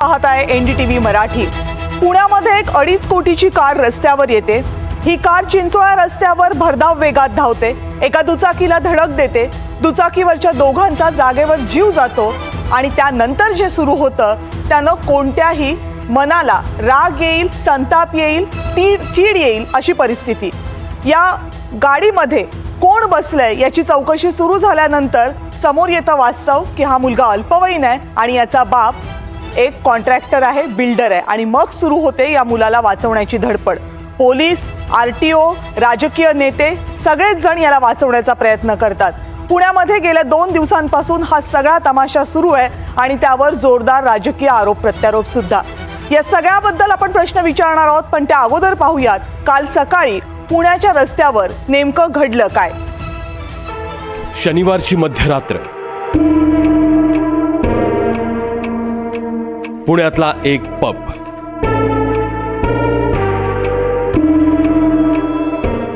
पाहत आहे एनडीटीव्ही मराठी। पुण्यामध्ये एक 2.5 कोटीची कार रस्त्यावर येते। ही कार चिंचोळा रस्त्यावर भरधाव वेगात धावते, एका दुचाकीला धडक देते। दुचाकीवरच्या दोघांचा जागेवर जीव जातो आणि त्यानंतर जे सुरू होतं त्यानं कोणत्याही मनाला राग येईल, संताप येईल, चीड येईल अशी परिस्थिती। या गाडीमध्ये कोण बसलंय याची चौकशी सुरू झाल्यानंतर समोर येतं वास्तव की हा मुलगा अल्पवयीन आहे आणि याचा बाप एक कॉन्ट्रॅक्टर आहे, बिल्डर आहे। आणि मग सुरू होते या मुलाला वाचवण्याची धडपड। पोलीस, आरटीओ, राजकीय नेते सगळेच जण याला वाचवण्याचा प्रयत्न करतात। पुण्यामध्ये गेल्या 2 दिवसांपासून हा सगळा तमाशा सुरू आहे आणि त्यावर जोरदार राजकीय आरोप प्रत्यारोप सुद्धा। या सगळ्याबद्दल आपण प्रश्न विचारणार आहोत, पण त्या अगोदर पाहूयात काल सकाळी पुण्याच्या रस्त्यावर नेमकं घडलं काय। शनिवारची मध्यरात्र पुण्यातला एक पब।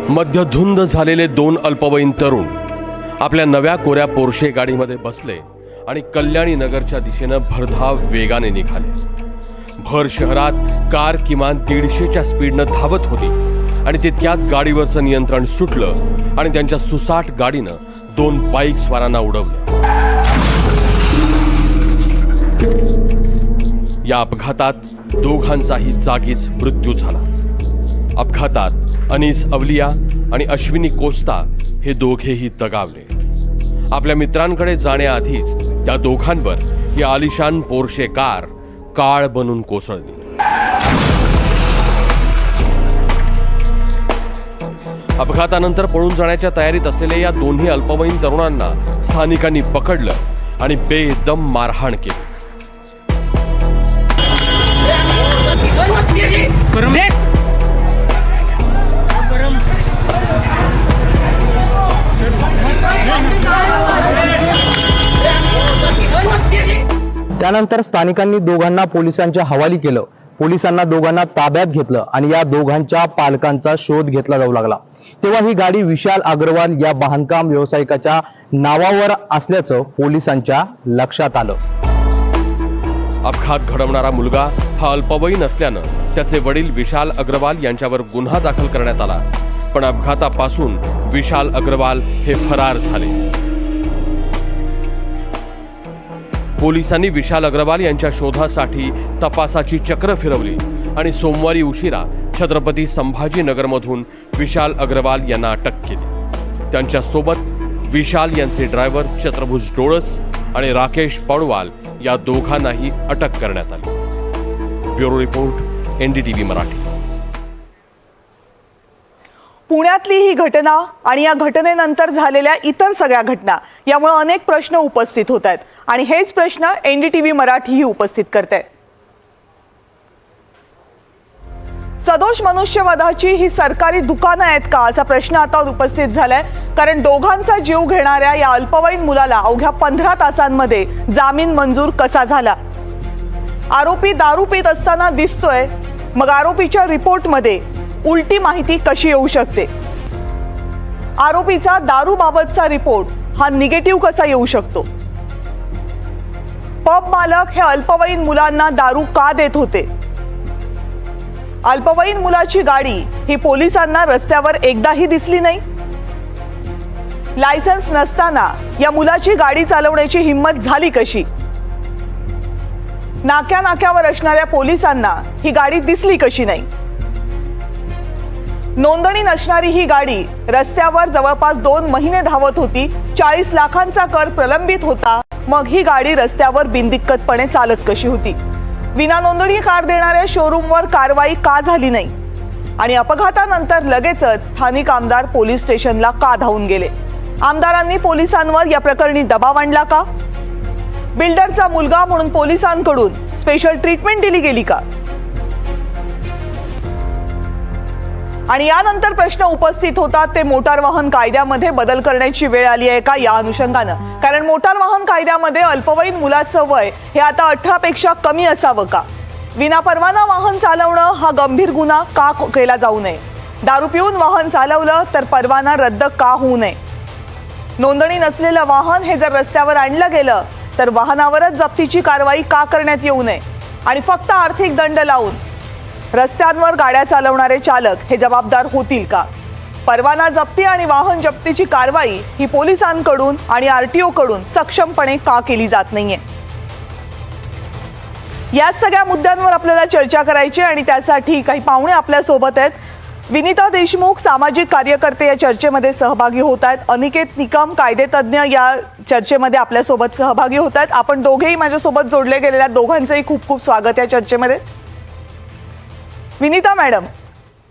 मध्यधुंद झालेले 2 अल्पवयीन तरुण आपल्या नव्या कोऱ्या पोर्शे गाडीमध्ये बसले आणि कल्याणी नगरच्या दिशेनं भरधाव वेगाने निघाले। भर शहरात कार किमान 150च्या स्पीडनं धावत होती आणि तितक्यात गाडीवरचं नियंत्रण सुटलं आणि त्यांच्या सुसाट गाडीनं 2 बाईक स्वारांना उडवलं। या अपघातात दोघांचाही जागीच मृत्यू झाला। अपघातात अनीस अवलिया आणि अश्विनी कोस्ता हे दोघेही दगावले। आपल्या मित्रांकडे जाण्याआधीच त्या दोघांवर ही आलिशान पोर्शे कार काळ बनून कोसळली। अपघातानंतर पळून जाण्याच्या तयारीत असलेल्या या दोन्ही अल्पवयीन तरुणांना स्थानिकांनी पकडलं आणि बेदम मारहाण केली। त्यानंतर स्थानिकांनी दोघांना पोलिसांच्या हवाली केलं। पोलिसांना दोघांना ताब्यात घेतलं आणि या दोघांच्या पालकांचा शोध घेतला जाऊ लागला। तेव्हा ही गाडी विशाल अग्रवाल या बांधकाम व्यावसायिकाच्या नावावर असल्याचं पोलिसांच्या लक्षात आलं। अपघात घडवणारा मुलगा हा अल्पवयीन असल्यानं त्याचे वडील विशाल अग्रवाल यांच्यावर गुन्हा दाखल करण्यात आला, पण अपघातापासून विशाल अग्रवाल हे फरार झाले। पोलिसांनी विशाल अग्रवाल यांच्या शोधासाठी तपासाची चक्र फिरवली आणि सोमवारी उशिरा छत्रपती संभाजीनगरमधून विशाल अग्रवाल यांना अटक केली। त्यांच्या सोबत विशाल यांचे ड्रायव्हर चत्रभुज डोळस आणि राकेश पौडवाल या दोघांनाही अटक करण्यात आली। Bureau report, NDTV Marathi. पुण्यातली ही घटना आणि या घटनेनंतर झालेल्या इतर सगळ्या घटना यामुळे अनेक प्रश्न उपस्थित होत आहेत आणि हेच प्रश्न एनडीटीव्ही मराठी ही उपस्थित करते। सदोष मनुष्यवधाची ही सरकारी दुकानं आहेत का असा प्रश्न आता उपस्थित झालाय, कारण दोघांचा जीव घेणाऱ्या या अल्पवयीन मुलाला अवघ्या 15 तासांमध्ये जामीन मंजूर कसा झाला। आरोपी दारू पीत असताना दिसतोय, मग आरोपीच्या रिपोर्टमध्ये उलटी माहिती कशी येऊ शकते। आरोपीचा दारूबाबतचा रिपोर्ट हा निगेटिव्ह कसा येऊ शकतो। पब मालक हे अल्पवयीन मुलांना दारू का देत होते। अल्पवयीन मुलाची गाडी ही पोलिसांना रस्त्यावर एकदाही दिसली नाही। लायसन्स नसताना या मुलाची गाडी चालवण्याची हिम्मत झाली कशी। नाक्यावर असणाऱ्या पोलिसांना ही गाडी दिसली कशी नाही। नोंदणी नसणारी ही गाडी रस्त्यावर जवळपास 2 महिने धावत होती। 40 लाखांचा कर प्रलंबित होता, मग ही गाडी रस्त्यावर बिनदिक्कतपणे चालत कशी होती। विना नोंदणी कार देणाऱ्या शोरूमवर कारवाई का झाली नाही आणि अपघातानंतर लगेचच स्थानिक आमदार पोलीस स्टेशनला का धावून गेले। आमदारांनी पोलिसांवर या प्रकरणी दबाव आणला का। बिल्डरचा मुलगा म्हणून पोलिसांकडून स्पेशल ट्रीटमेंट दिली गेली का। आणि यानंतर प्रश्न उपस्थित होतात ते मोटार वाहन कायद्यामध्ये बदल करण्याची वेळ आली आहे का या अनुषंगानं, कारण मोटार वाहन कायद्यामध्ये अल्पवयीन मुलाचं वय हे आता 18 पेक्षा कमी असावं का। विनापरवाना वाहन चालवणं हा गंभीर गुन्हा का केला जाऊ नये। दारू पिऊन वाहन चालवलं तर परवाना रद्द का होऊ नये। नोंदणी नसलेलं वाहन हे जर रस्त्यावर आणलं गेलं तर वाहनावरच जप्तीची कारवाई का करण्यात येऊ नये। आणि फक्त आर्थिक दंड लावून रस्त्यांवर गाड्या चालवणारे चालक हे जबाबदार होतील का? परवाना जप्ती आणि वाहन जप्तीची कारवाई ही पोलिसांकडून आणि आरटीओ कडून सक्षमपणे का केली जात नाहीये? या सगळ्या मुद्द्यांवर आपल्याला चर्चा करायची आणि त्यासाठी काही पाहुणे आपल्या सोबत आहेत. विनीता देशमुख सामाजिक कार्यकर्ते या चर्चेमध्ये सहभागी होत आहेत. अनिकेत निकम कायदेतज्ञ या चर्चेमध्ये आपल्यासोबत सहभागी होत आहेत. आपण दोघेही माझ्यासोबत जोडले गेलेल्या दोघांचंही खूप खूप स्वागत या चर्चेमध्ये. विनीता मॅडम,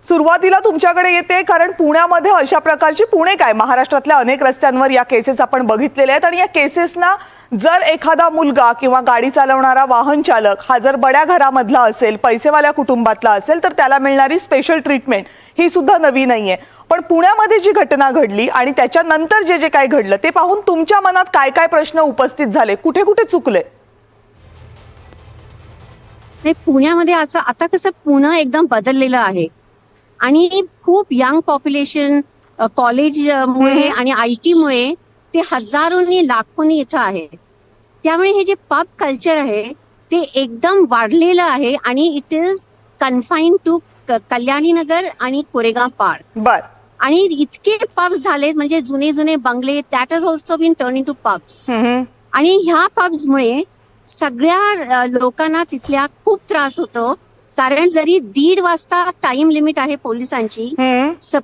सुरुवातीला तुमच्याकडे येते, कारण पुण्यामध्ये अशा प्रकारची, पुणे काय महाराष्ट्रातल्या अनेक रस्त्यांवर या केसेस आपण बघितलेल्या आहेत आणि या केसेसना जर एखादा मुलगा किंवा गाडी चालवणारा वाहन चालक हा जर बड्या घरामधला असेल, पैसेवाल्या कुटुंबातला असेल, तर त्याला मिळणारी स्पेशल ट्रीटमेंट ही सुद्धा नवी नाहीये. पण पुण्यामध्ये जी घटना घडली आणि त्याच्यानंतर जे जे काय घडलं ते पाहून तुमच्या मनात काय काय प्रश्न उपस्थित झाले, कुठे कुठे चुकले? पुण्यामध्ये आता कसं पुणे एकदम बदललेलं आहे आणि खूप यंग पॉप्युलेशन कॉलेजमुळे आणि IT मुळे ते हजारोनी लाखोनी इथं आहेत. त्यामुळे हे जे पब कल्चर आहे ते एकदम वाढलेलं आहे आणि it is confine to Kalyaninagar आणि कोरेगाव पार्क. बर. आणि इतके पब्स झाले, म्हणजे जुने जुने बंगले, that is also been turn into pubs. आणि ह्या पब्समुळे सगळ्या लोकांना तिथल्या खूप त्रास होतो. कारण जरी 1:30 वाजता टाइम लिमिट आहे पोलिसांची,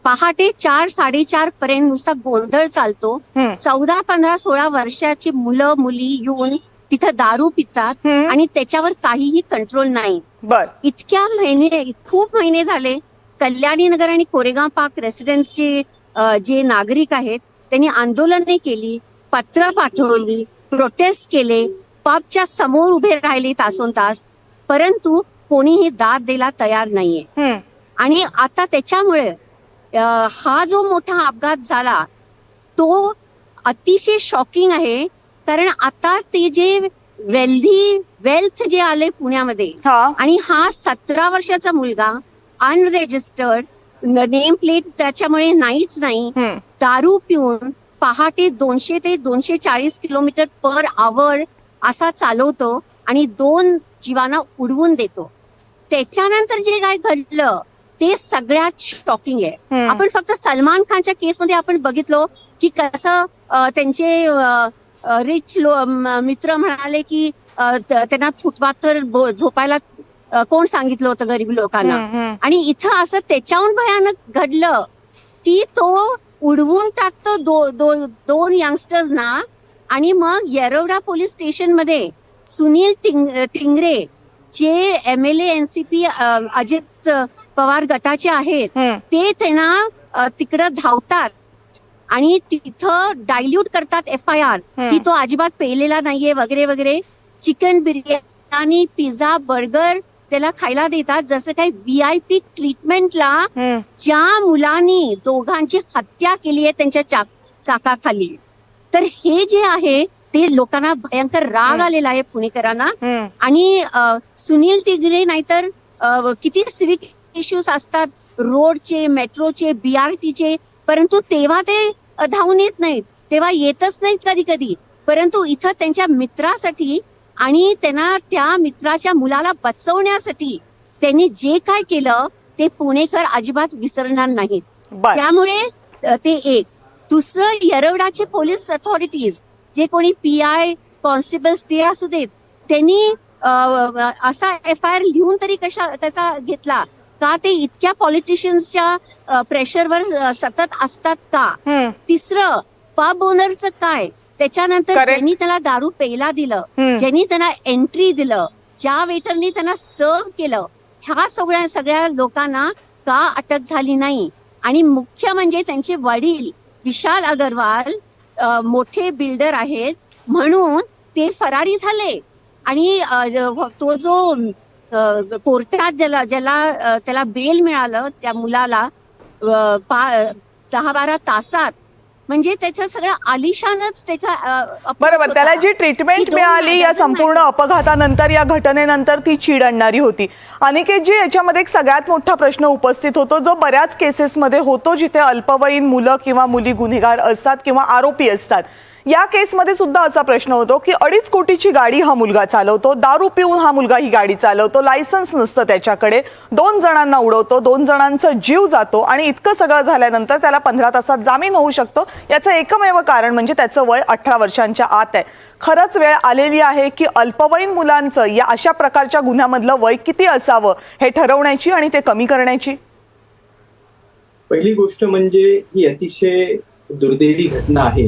पहाटे 4-4:30 पर्यंत नुसता गोंधळ चालतो. 14, 15, 16 वर्षाची मुलं मुली येऊन तिथं दारू पितात आणि त्याच्यावर काहीही कंट्रोल नाही. बर. इतक्या खूप महिने झाले कल्याणीनगर आणि कोरेगाव पार्क रेसिडेन्सचे जे नागरिक आहेत त्यांनी आंदोलने केली, पत्र पाठवली, प्रोटेस्ट केले, पबच्या समोर उभे राहिले तासोन तास, परंतु कोणीही दाद द्यायला तयार नाहीये. आणि आता त्याच्यामुळे हा जो मोठा अपघात झाला तो अतिशय शॉकिंग आहे. कारण आता ते जे वेल्थ जे आले पुण्यामध्ये आणि हा 17 वर्षाचा मुलगा अनरेजिस्टर्ड, नेम प्लेट त्याच्यामुळे नाहीच नाही, दारू पिऊन पहाटे 200 ते 240 किलोमीटर पर आवर असा चालवतो आणि 2 जीवांना उडवून देतो. त्याच्यानंतर जे काय घडलं ते सगळ्यात शॉकिंग आहे. आपण फक्त सलमान खानच्या केसमध्ये आपण बघितलो की कसं त्यांचे रिच मित्र म्हणाले की त्यांना फुटपाथवर झोपायला कोण सांगितलं होतं गरीब लोकांना. आणि इथं असं त्याच्याहून भयानक घडलं की तो उडवून टाकतो दोन यंगस्टर्सना. आणि मग येरवडा पोलीस स्टेशन मध्ये सुनील टिंगरे जे MLA NCP अजित पवार गटाचे आहेत ते त्यांना तिकडं धावतात आणि तिथं डायल्यूट करतात FIR की तो अजिबात पेलेला नाहीये वगैरे वगैरे. चिकन बिर्याणी, पिझ्झा, बर्गर त्याला खायला देतात, जसं काही VIP ट्रीटमेंटला ज्या मुलांनी दोघांची हत्या केली आहे त्यांच्या चाकाखाली. तर हे जे आहे ते लोकांना भयंकर राग आलेला आहे पुणेकरांना. आणि सुनील टिंगरे नाहीतर किती सिव्हिक इश्यूज असतात रोडचे, मेट्रोचे, BRTचे, परंतु तेव्हा ते धावून येत नाहीत, तेव्हा येतच नाहीत कधी कधी. परंतु इथं त्यांच्या मित्रासाठी आणि त्यांना त्या मित्राच्या मुलाला बचवण्यासाठी त्यांनी जे काय केलं ते पुणेकर अजिबात विसरणार नाहीत. त्यामुळे ते एक. दुसरं, येरवडाचे पोलीस अथॉरिटीज जे कोणी PI कॉन्स्टेबल्स ते असू देत, त्यांनी असा FIR लिहून तरी कसा घेतला का? ते इतक्या पॉलिटिशियन्सच्या प्रेशरवर सतत असतात का? तिसरं, पब ओनरचं काय? त्याच्यानंतर ज्यांनी त्याला दारू प्यायला दिलं, ज्यांनी त्यांना एंट्री दिलं, ज्या वेटरनी त्यांना सर्व केलं, ह्या सगळ्या लोकांना का अटक झाली नाही? आणि मुख्य म्हणजे त्यांचे वडील विशाल अग्रवाल मोठे बिल्डर आहेत म्हणून ते फरारी झाले. आणि तो जो कोर्टात त्याला बेल मिळालं त्या मुलाला 10-12 तासात, म्हणजे त्याचं सगळं आलिशानच त्याच्या बरोबर. त्याला जी ट्रीटमेंट मिळाली या संपूर्ण अपघातानंतर, या घटनेनंतर, ती चीड आणणारी होती. अनिकेतजी, याच्यामध्ये एक सगळ्यात मोठा प्रश्न उपस्थित होतो जो बऱ्याच केसेसमध्ये होतो, जिथे अल्पवयीन मुलं किंवा मुली गुन्हेगार असतात किंवा आरोपी असतात. या केसमध्ये सुद्धा असा प्रश्न होतो की 2.5 कोटीची गाडी हा मुलगा चालवतो, दारू पिऊन हा मुलगा ही गाडी चालवतो, लायसन्स नसतं त्याच्याकडे, 2 जणांना उडवतो, 2 जणांचा जीव जातो आणि इतकं सगळं झाल्यानंतर त्याला 15 तासात जामीन होऊ शकतो. याचं एकमेव कारण म्हणजे त्याचं वय 18 वर्षांच्या आत आहे. खरंच वेळ आलेली आहे की अल्पवयीन मुलांचं या अशा प्रकारच्या गुन्ह्यामधलं वय किती असावं हे ठरवण्याची आणि ते कमी करण्याची? पहिली गोष्ट म्हणजे ही अतिशय दुर्दैवी घटना आहे.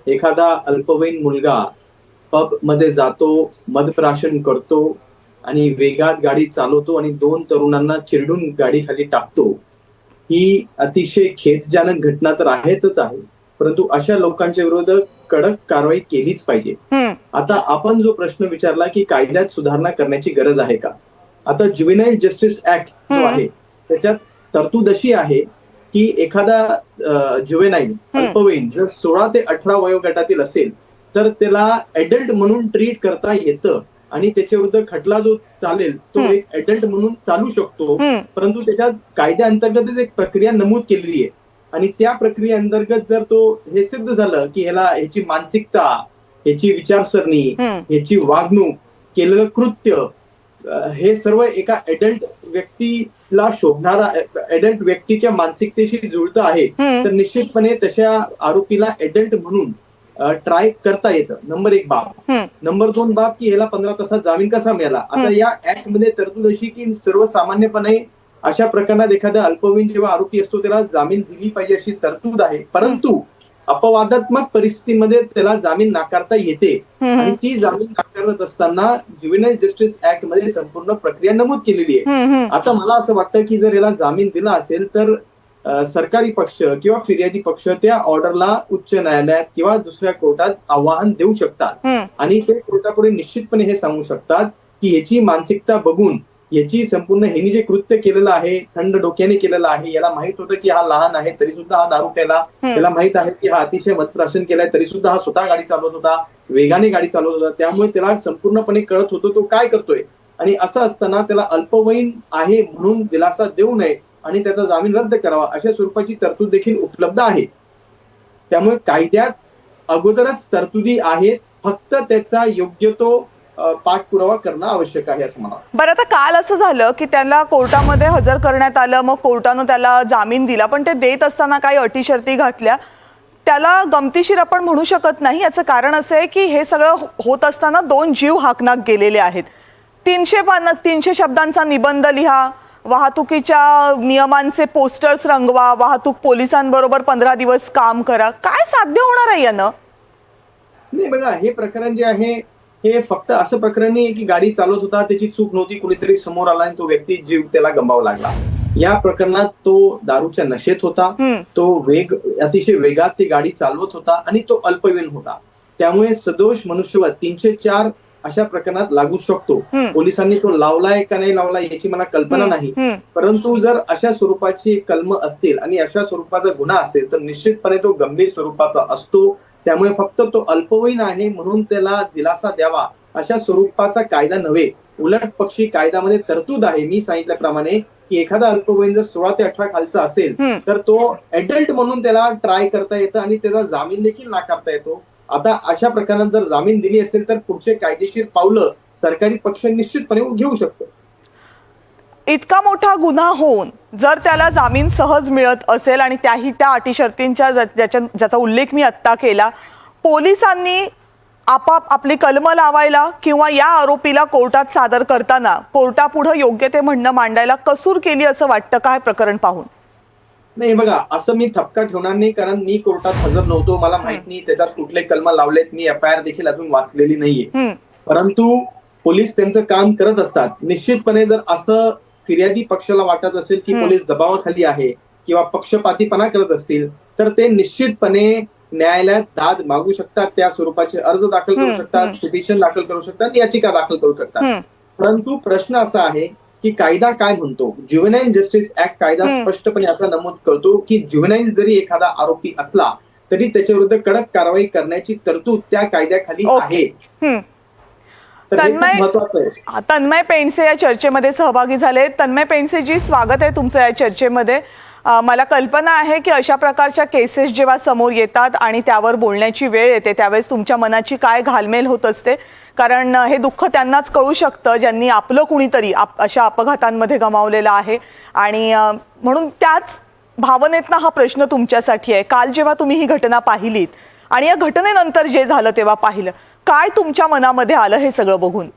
एखादा अल्पवयीन मुलगा पब मध्ये जातो, मद्यप्राशन करतो आणि वेगात गाडी चालवतो आणि 2 तरुणांना चिरडून गाडी खाली टाकतो. ही अतिशय खेदजनक घटना तर आहेतच आहे, परंतु अशा लोकांच्या विरोधात कडक कारवाई केलीच पाहिजे. आता आपण जो प्रश्न विचारला की कायद्यात सुधारणा करण्याची गरज आहे का, आता ज्युव्हेनाईल जस्टिस ऍक्ट जो आहे त्याच्यात तरतूद अशी आहे की एखादा ज्युव्हेनाईल अल्पवयीन जर 16 ते 18 वयोगटातील असेल तर त्याला एडल्ट म्हणून ट्रीट करता येतं आणि त्याच्या विरुद्ध खटला जो चालेल तो एक एडल्ट म्हणून चालू शकतो. परंतु त्याच्यात कायद्याअंतर्गतच एक प्रक्रिया नमूद केलेली आहे आणि त्या प्रक्रियेअंतर्गत जर तो हे सिद्ध झालं की ह्याची मानसिकता, ह्याची विचारसरणी, ह्याची वागणूक, केलेलं कृत्य हे सर्व एका एडल्ट व्यक्तीला शोभणारा, एडल्ट व्यक्तीच्या मानसिकतेशी जुळतं आहे, तर निश्चितपणे तशा आरोपीला एडल्ट म्हणून ट्राय करता येतं. नंबर 1 बाब. नंबर 2 बाब की ह्याला 15 तासात जामीन कसा मिळाला. आता या ऍक्ट मध्ये तरतूद अशी की सर्वसामान्यपणे अशा प्रकरणात एखादा अल्पवयीन जेव्हा आरोपी असतो त्याला जामीन दिली पाहिजे अशी तरतूद आहे, परंतु अपवादात्मक परिस्थितीमध्ये त्याला जामीन नाकारता येते आणि ती जामीन नाकारत असताना ज्युव्हेनाईल जस्टिस ऍक्ट मध्ये संपूर्ण प्रक्रिया नमूद केलेली आहे. आता मला असं वाटतं की जर याला जामीन दिला असेल तर सरकारी पक्ष किंवा फिर्यादी पक्ष त्या ऑर्डरला उच्च न्यायालयात किंवा दुसऱ्या कोर्टात आव्हान देऊ शकतात आणि ते कोर्टापुढे निश्चितपणे हे सांगू शकतात की याची मानसिकता बघून, याची संपूर्ण ह्यानी जे कृत्य केलेलं आहे थंड डोक्याने केलेलं आहे, याला माहित होतं की हा लहान आहे तरी सुद्धा हा दारू प्यायला, त्याला माहित आहे की हा अतिशय मद्यप्राशन केलाय तरी सुद्धा हा स्वतः गाडी चालवत होता, वेगाने गाडी चालवत होता, त्यामुळे त्याला संपूर्णपणे कळत होतं तो काय करतोय आणि असं असताना त्याला अल्पवयीन आहे म्हणून दिलासा देऊ नये आणि त्याचा जामीन रद्द करावा अशा स्वरूपाची तरतूद देखील उपलब्ध आहे. त्यामुळे कायद्यात अगोदरच तरतुदी आहेत, फक्त त्याचा योग्य तो पाठपुरावा करणं आवश्यक आहे असं मला. बरं, आता काल असं झालं की त्याला कोर्टामध्ये हजर करण्यात आलं, मग कोर्टानं त्याला जामीन दिला, पण ते देत असताना काही अटी शर्ती घातल्या. त्याला गमतीशीर आपण म्हणू शकत नाही. याचं कारण असं आहे की हे सगळं होत असताना 2 जीव हाकनाक गेलेले आहेत. 300 शब्दांचा निबंध लिहा, वाहतुकीच्या नियमांचे पोस्टर्स रंगवा, वाहतूक पोलिसांबरोबर 15 दिवस काम करा. काय साध्य होणार आहे यानं? नाही बघा, हे प्रकरण जे आहे हे फक्त असं प्रकरण नाही की गाडी चालवत होता, त्याची चूक नव्हती, कुणीतरी समोर आला आणि तो व्यक्ती जीव त्याला गमवावा लागला. या प्रकरणात तो दारूच्या नशेत होता, तो अतिशय वेगात ती गाडी चालवत होता आणि तो अल्पवयीन होता. त्यामुळे सदोष मनुष्यवध 304 अशा प्रकरणात लागू शकतो. पोलिसांनी तो लावलाय का नाही लावलाय याची मला कल्पना नाही, परंतु जर अशा स्वरूपाची कलम असतील आणि अशा स्वरूपाचा गुन्हा असेल तर निश्चितपणे तो गंभीर स्वरूपाचा असतो. त्यामुळे फक्त तो अल्पवयीन आहे म्हणून त्याला दिलासा द्यावा अशा स्वरूपाचा कायदा नव्हे, उलट पक्षी कायद्यामध्ये तरतूद आहे. मी सांगितल्याप्रमाणे की एखादा अल्पवयीन जर 16 ते 18 खालचा असेल तर तो एडल्ट म्हणून त्याला ट्राय करता येतं आणि त्याचा जामीन देखील नाकारता येतो. आता अशा प्रकरणात जर जामीन दिली असेल तर पुढचे कायदेशीर पावलं सरकारी पक्ष निश्चितपणे घेऊ शकतो. इतका मोठा गुन्हा होऊन जर त्याला जामीन सहज मिळत असेल आणि त्याही त्या अटी शर्तींच्या ज्याचा उल्लेख मी आत्ता केला, पोलिसांनी आपली कलम लावायला किंवा या आरोपीला कोर्टात सादर करताना कोर्टापुढे योग्य ते म्हणणं मांडायला कसूर केली असं वाटतं काय प्रकरण पाहून? नाही बघा, असं मी ठपका ठेवणार नाही, कारण मी कोर्टात हजर नव्हतो, मला माहित नाही त्याच्यात कुठले कलम लावलेत, मी FIR देखील अजून वाचलेली नाहीये. परंतु पोलीस त्यांचं काम करत असतात. निश्चितपणे जर असं फिर्यादी पक्षाला वाटत असेल की पोलीस दबावाखाली आहे किंवा पक्षपातीपणा करत असतील तर ते निश्चितपणे न्यायालयात दाद मागू शकतात, त्या स्वरूपाचे अर्ज दाखल करू शकतात, पिटिशन दाखल करू शकतात, याचिका दाखल करू शकतात. परंतु प्रश्न असा आहे की कायदा काय म्हणतो. ज्युव्हेनाईल जस्टिस ऍक्ट कायदा स्पष्टपणे असा नमूद करतो की ज्युव्हेनाईल जरी एखादा आरोपी असला तरी त्याच्या विरुद्ध कडक कारवाई करण्याची तरतूद त्या कायद्याखाली आहे. तर हे खूप महत्त्वाचं आहे. तन्मय पेंडसे या चर्चेमध्ये सहभागी झाले. तन्मय पेंडसेजी, स्वागत आहे तुमचं या चर्चेमध्ये. मला कल्पना आहे की अशा प्रकारच्या केसेस जेव्हा समोर येतात आणि त्यावर बोलण्याची वेळ येते त्यावेळेस तुमच्या मनाची काय घालमेल होत असते, कारण हे दुःख त्यांनाच कळू शकतं ज्यांनी आपलं कुणीतरी अशा अपघातांमध्ये गमावलेलं आहे. आणि म्हणून त्याच भावनेतनं हा प्रश्न तुमच्यासाठी आहे. काल जेव्हा तुम्ही ही घटना पाहिलीत आणि या घटनेनंतर जे झालं तेव्हा पाहिलं, काय तुमच्या मनामध्ये आलं हे सगळं बघून?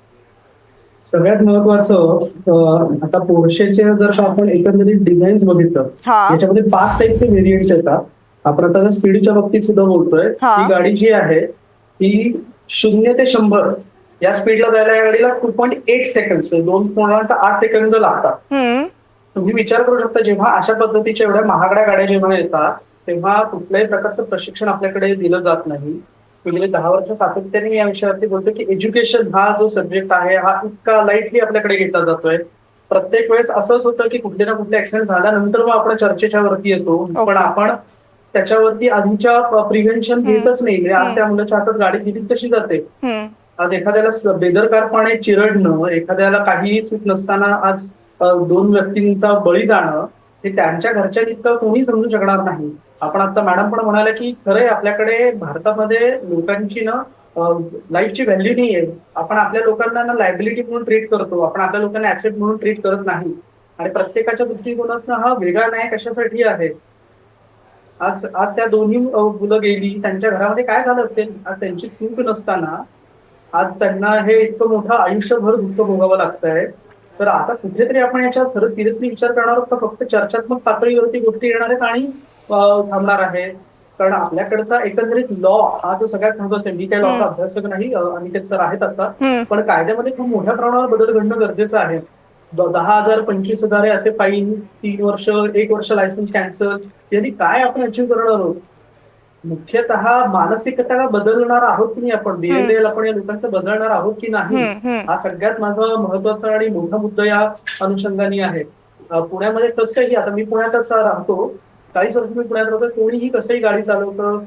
सगळ्यात महत्वाचं आता पोर्शेचे जर का आपण एकंदरीत डिझाईन्स बघितलं, हा. याच्यामध्ये 5 टाईपचे व्हेरियंट्स येतात. आपण आता स्पीडच्या बाबतीत सुद्धा बोलतोय. हा. ही गाडी जी आहे ती 0 ते 100 या स्पीडला जायला या गाडीला 2.8 सेकंड 2.8 सेकंद लागतात. तुम्ही विचार करू शकता, जेव्हा अशा पद्धतीच्या एवढ्या महागड्या गाड्या जेव्हा येतात तेव्हा कुठल्याही प्रकारचं प्रशिक्षण आपल्याकडे दिलं जात नाही. गेले 10 वर्ष सातत्याने या विषयावरती बोलतो की एज्युकेशन हा जो सब्जेक्ट आहे हा इतका लाईटली आपल्याकडे घेतला जातोय. प्रत्येक वेळेस असंच होतं की कुठले ना कुठले ऍक्सिडेंट झाल्यानंतर मग आपण चर्चेच्या वरती येतो, पण आपण त्याच्यावरती आधीच्या प्रिव्हेन्शन घेतच नाही. आज त्या मुलाच्या हातात गाडी दिलीच कशी जाते. आज एखाद्याला बेदरकारपणे चिरडणं, एखाद्याला काहीही चूक नसताना आज 2 व्यक्तींचा बळी जाणं हे त्यांच्या घरच्या इतकं कोणी समजू शकणार नाही. आपण आता मॅडम पण म्हणाल्या की खरंय आपल्याकडे भारतामध्ये लोकांची ना लाईफची व्हॅल्यू नाही आहे. आपण आपल्या लोकांना ना लायबिलिटी म्हणून ट्रीट करतो, आपण आपल्या लोकांना ऍसेट म्हणून ट्रीट करत नाही. आणि प्रत्येकाच्या दृष्टिकोनातून हा वेगळा न्याय कशासाठी आहे. आज आज त्या दोन्ही मुलं गेली, त्यांच्या घरामध्ये काय झालं असेल, आज त्यांची चूक नसताना आज त्यांना हे इतकं मोठं आयुष्यभर दुःख भोगावं लागतंय. तर आता कुठेतरी आपण याच्यावर खरंच सिरियसली विचार करणार आहोत का फक्त चर्चात्मक पातळीवरती गोष्टी येणार आहेत आणि थांबणार आहे. कारण आपल्याकडचा एकंदरीत लॉ हा जो सगळ्यात महत्वाचा आहे. मी काही लॉचा अभ्यासक नाही, अनिकेत सर आहेत आता, पण कायद्यामध्ये खूप मोठ्या प्रमाणावर बदल घडणं गरजेचं आहे. 10,000 25,000 असे फाईन, 3 वर्ष 1 वर्ष लायसन्स कॅन्सल, यांनी काय आपण अचीव्ह करणार आहोत. मुख्यतः मानसिकता बदलणार आहोत की नाही, आपण बिहेवियर आपण या लोकांचं बदलणार आहोत की नाही, हा सगळ्यात माझा महत्वाचा आणि मोठा मुद्दा या अनुषंगाने आहे. पुण्यामध्ये कसंही, आता मी पुण्यातच राहतो, 40 वर्ष मी पुण्यात राहतो, कोणीही कसंही गाडी चालवतं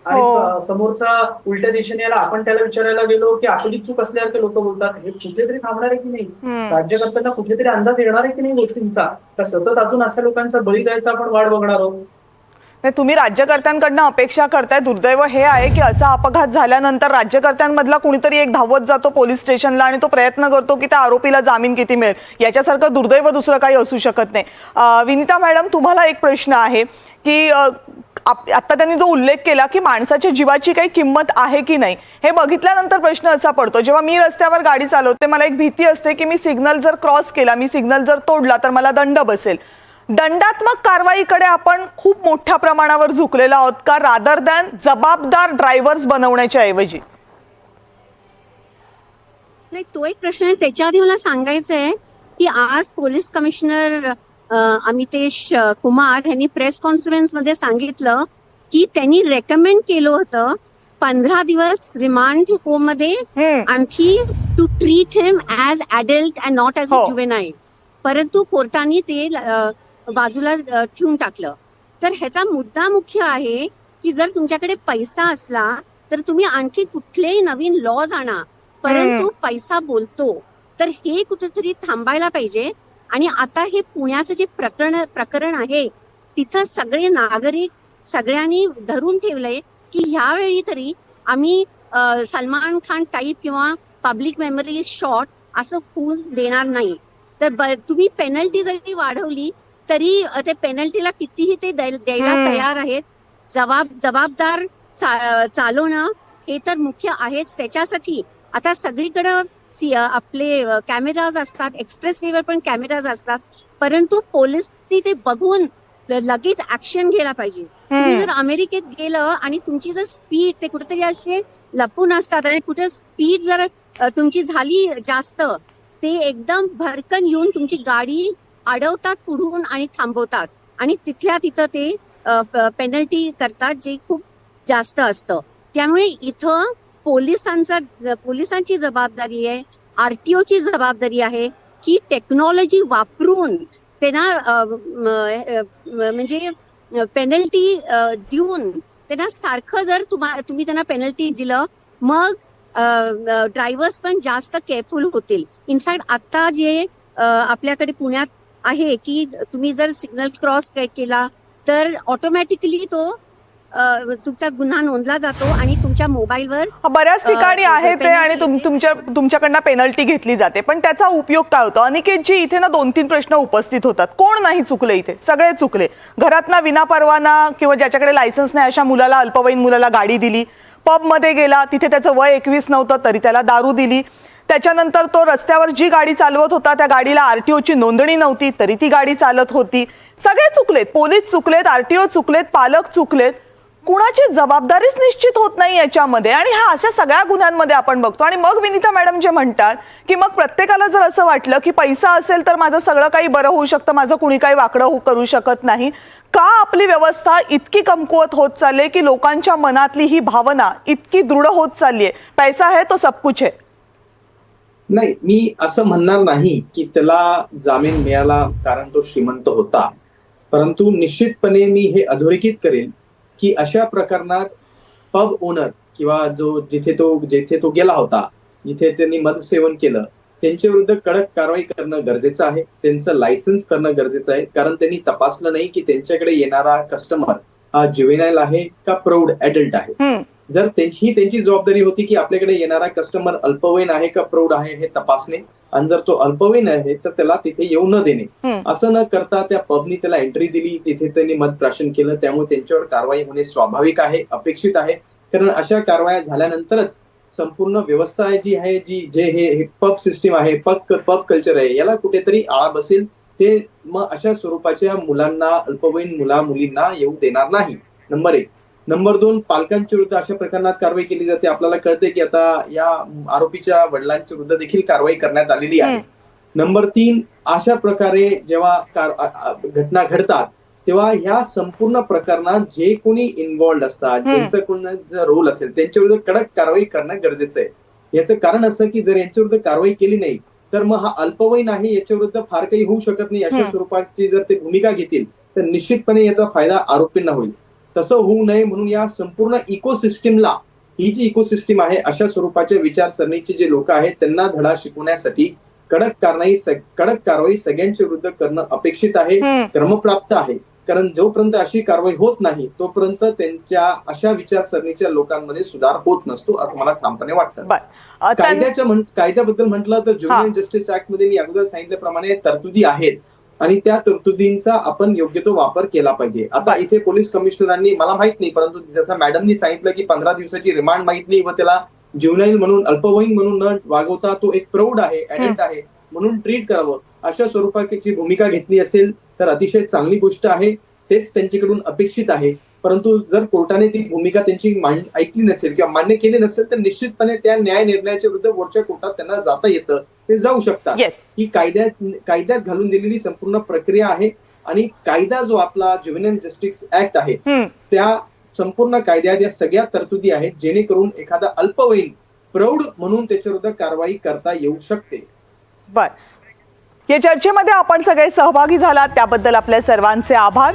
आणि समोरचा उलट्या दिशेने याला आपण त्याला विचारायला गेलो की आपली चूक असल्यावर ते लोक बोलतात. हे कुठेतरी थांबणार आहे की नाही. राज्यकर्त्यांना कुठेतरी अंदाज येणार आहे की नाही गोष्टींचा, का सतत अजून अशा लोकांचा बळी द्यायचा आपण वाट बघणार आहोत. तुम्ही राज्यकर्त्यांकडनं अपेक्षा करताय. दुर्दैव हे आहे की असा अपघात झाल्यानंतर राज्यकर्त्यांमधला कुणीतरी एक धावत जातो पोलीस स्टेशनला आणि तो प्रयत्न करतो की त्या आरोपीला जामीन किती मिळेल. याच्यासारखं दुर्दैव दुसरं काही असू शकत नाही. विनिता मॅडम, तुम्हाला एक प्रश्न आहे की आता त्यांनी जो उल्लेख केला की माणसाच्या जीवाची काही किंमत आहे की नाही, हे बघितल्यानंतर प्रश्न असा पडतो, जेव्हा मी रस्त्यावर गाडी चालवते मला एक भीती असते की मी सिग्नल जर क्रॉस केला, मी सिग्नल जर तोडला तर मला दंड बसेल. दंडात्मक कारवाईकडे आपण खूप मोठ्या प्रमाणावर झुकलेलो आहोत का, रादर दॅन जबाबदार ड्रायव्हर्स बनवण्याच्या ऐवजी? नाही, तो एक प्रश्न आहे. त्याच्या आधी मला सांगायचं आहे की आज पोलीस कमिशनर अमितेश कुमार यांनी प्रेस कॉन्फरन्स मध्ये सांगितलं की त्यांनी रेकमेंड केलं होतं 15 दिवस रिमांड होम मध्ये आणखी to treat him as adult and not as a juvenile. परंतु कोर्टाने ते बाजूला ठेवून टाकलं. तर ह्याचा मुद्दा मुख्य आहे की जर तुमच्याकडे पैसा असला तर तुम्ही आणखी कुठलेही नवीन लॉज आणा, परंतु पैसा बोलतो. तर हे कुठेतरी थांबायला पाहिजे. आणि आता हे पुण्याचं जे प्रकरण आहे तिथं सगळे नागरिक सगळ्यांनी धरून ठेवलंय की ह्यावेळी तरी आम्ही सलमान खान टाईप किंवा पब्लिक मेमरीज शॉट असं होऊ देणार नाही. तर तुम्ही पेनल्टी जरी वाढवली तरी ते पेनल्टीला कितीही ते द्यायला तयार आहेत. जबाबदार चालवणं हे तर मुख्य आहेच. त्याच्यासाठी आता सगळीकडं आपले कॅमेराज असतात, एक्सप्रेस वेवर पण कॅमेराज असतात, परंतु पोलीस ते बघून लगेच ऍक्शन घ्यायला पाहिजे. तुम्ही जर अमेरिकेत गेलं आणि तुमची जर स्पीड, ते कुठेतरी असे लपून असतात आणि कुठे स्पीड जर तुमची झाली जास्त, ते एकदम भरकन येऊन तुमची गाडी अडवतात पुढून आणि थांबवतात आणि तिथल्या तिथं ते पेनल्टी करतात, जे खूप जास्त असतं. त्यामुळे इथं पोलिसांची जबाबदारी आहे, आरटीओची जबाबदारी आहे की टेक्नॉलॉजी वापरून त्यांना म्हणजे पेनल्टी देऊन त्यांना सारखं जर तुम्ही त्यांना पेनल्टी दिलं, मग ड्रायव्हर्स पण जास्त केअरफुल होतील. इनफॅक्ट आता जे आपल्याकडे पुण्यात आहे की तुम्ही जर सिग्नल क्रॉस केला तर ऑटोमॅटिकली तो तुमचा गुन्हा नोंदला जातो आणि तुमच्या मोबाईलवर बऱ्याच ठिकाणी आहे ते आणि तुमच्याकडनं पेनल्टी घेतली जाते, पण त्याचा उपयोग काय होतो? अनिकेतजी, इथे ना 2-3 प्रश्न उपस्थित होतात. कोण नाही चुकले इथे? सगळे चुकले. घरातना विनापरवाना किंवा ज्याच्याकडे लायसन्स नाही अशा मुलाला, अल्पवयीन मुलाला गाडी दिली. पबमध्ये गेला, तिथे त्याचं वय 21 नव्हतं तरी त्याला दारू दिली. त्याच्यानंतर तो रस्त्यावर जी गाडी चालवत होता त्या गाडीला आरटीओची नोंदणी नव्हती तरी ती गाडी चालत होती. सगळे चुकलेत. पोलीस चुकलेत, आरटीओ चुकलेत, पालक चुकलेत. कुणाची जबाबदारीच निश्चित होत नाही याच्यामध्ये. आणि हा अशा सगळ्या गुन्ह्यांमध्ये आपण बघतो. आणि मग विनीता मॅडम जे म्हणतात की मग प्रत्येकाला जर असं वाटलं की पैसा असेल तर माझं सगळं काही बरं होऊ शकतं, माझं कुणी काही वाकडं करू शकत नाही. का आपली व्यवस्था इतकी कमकुवत होत चालली की लोकांच्या मनातली ही भावना इतकी दृढ होत चालली आहे, पैसा है तो सब कुछ है? नाही, मी असं म्हणणार नाही की त्याला जामीन मिळाला कारण तो श्रीमंत होता, परंतु निश्चितपणे मी हे अधोरेखित करेन की अशा प्रकरणात पब ओनर किंवा जेथे तो गेला होता, जिथे त्यांनी मद्यसेवन केलं, त्यांच्या विरुद्ध कडक कारवाई करणं गरजेचं आहे. त्यांचं लायसन्स करणं गरजेचं आहे, कारण त्यांनी तपासलं नाही की त्यांच्याकडे येणारा कस्टमर हा ज्युव्हेनाइल आहे का प्रौढ ऍडल्ट आहे. जर त्यांची जबाबदारी होती की आपल्याकडे येणारा कस्टमर अल्पवयीन आहे का प्रौढ आहे हे तपासणे, आणि जर तो अल्पवयीन आहे तर त्याला तिथे येऊ न देणे. असं न करता त्या पबनी त्याला एंट्री दिली, तिथे त्यांनी मद्यप्राशन केलं, त्यामुळे त्यांच्यावर कारवाई होणे स्वाभाविक आहे, अपेक्षित आहे. कारण अशा कारवाया झाल्यानंतरच संपूर्ण व्यवस्था जी आहे, हे पब सिस्टीम आहे, पब कल्चर आहे, याला कुठेतरी आळा बसेल. ते मग अशा स्वरूपाच्या मुलांना, अल्पवयीन मुलींना येऊ देणार नाही. नंबर 1. नंबर 2, पालकांच्या विरुद्ध अशा प्रकरणात कारवाई केली जाते. आपल्याला कळते की आता या आरोपीच्या वडिलांच्या विरुद्ध देखील कारवाई करण्यात आलेली आहे. नंबर 3, अशा प्रकारे जेव्हा घटना घडतात तेव्हा ह्या संपूर्ण प्रकरणात जे कोणी इन्व्हॉल्ड असतात, ज्यांचा कोणाचा रोल असेल, त्यांच्या विरुद्ध कडक कारवाई करणं गरजेचं आहे. याचं कारण असं की जर यांच्या विरुद्ध कारवाई केली नाही तर मग हा अल्पवयीन आहे याच्या विरुद्ध फार काही होऊ शकत नाही. अशा स्वरूपाची जर ते भूमिका घेतील तर निश्चितपणे याचा फायदा आरोपींना होईल. तसं होऊ नये म्हणून या संपूर्ण इकोसिस्टीमला, ही जी इकोसिस्टीम आहे, अशा स्वरूपाच्या विचारसरणीचे जे लोक आहेत त्यांना धडा शिकवण्यासाठी कडक कारवाई सगळ्यांच्या विरुद्ध करणं अपेक्षित आहे, क्रमप्राप्त आहे. कारण जोपर्यंत अशी कारवाई होत नाही तोपर्यंत त्यांच्या अशा विचारसरणीच्या लोकांमध्ये सुधार होत नसतो, असं मला ठामपणे वाटतं. कायद्याबद्दल म्हटलं तर ज्युव्हेनाइल जस्टिस ऍक्ट मध्ये मी अगोदर सांगितल्याप्रमाणे तरतुदी आहेत आणि त्या तरतुदींचा आपण योग्य तो वापर केला पाहिजे. आता इथे पोलीस कमिशनरांनी, मला माहित नाही, परंतु जसं मॅडमनी सांगितलं की 15 दिवसाची रिमांड मागितली व त्याला ज्युव्हेनाइल म्हणून, अल्पवयीन म्हणून न वागवता तो एक प्रौढ आहे, ऍडल्ट आहे म्हणून ट्रीट करावं, अशा स्वरूपाची भूमिका घेतली असेल तर अतिशय चांगली गोष्ट आहे. तेच त्यांच्याकडून अपेक्षित आहे. परंतु जर कोर्टाने ती भूमिका त्यांची ऐकली नसेल किंवा मान्य केली नसेल तर निश्चितपणे त्या न्याय निर्णयाच्या विरुद्ध वरच्या कोर्टात त्यांना जाता येतं, ते जाऊ शकतात. ही कायद्यात घालून दिलेली संपूर्ण प्रक्रिया आहे. आणि कायदा जो आपला ज्युव्हेनाइल जस्टिस ऍक्ट आहे त्या संपूर्ण कायद्यात या सगळ्या तरतुदी आहेत जेणेकरून एखादा अल्पवयीन प्रौढ म्हणून त्याच्या विरुद्ध कारवाई करता येऊ शकते. बर, या चर्चेमध्ये आपण सगळे सहभागी झालात त्याबद्दल आपल्या सर्वांचे आभार.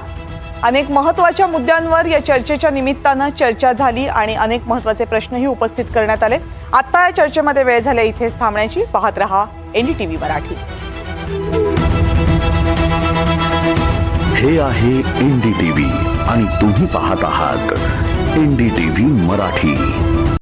अनेक महत्त्वाच्या मुद्द्यांवर या चर्चेच्या निमित्तानं चर्चा झाली आणि अनेक महत्त्वाचे प्रश्नही उपस्थित करण्यात आले. आता या चर्चेमध्ये वेळ झाला इथेच थांबण्याची. पाहत रहा NDTV मराठी. हे आहे NDTV आणि तुम्ही पाहत आहात NDTV मराठी.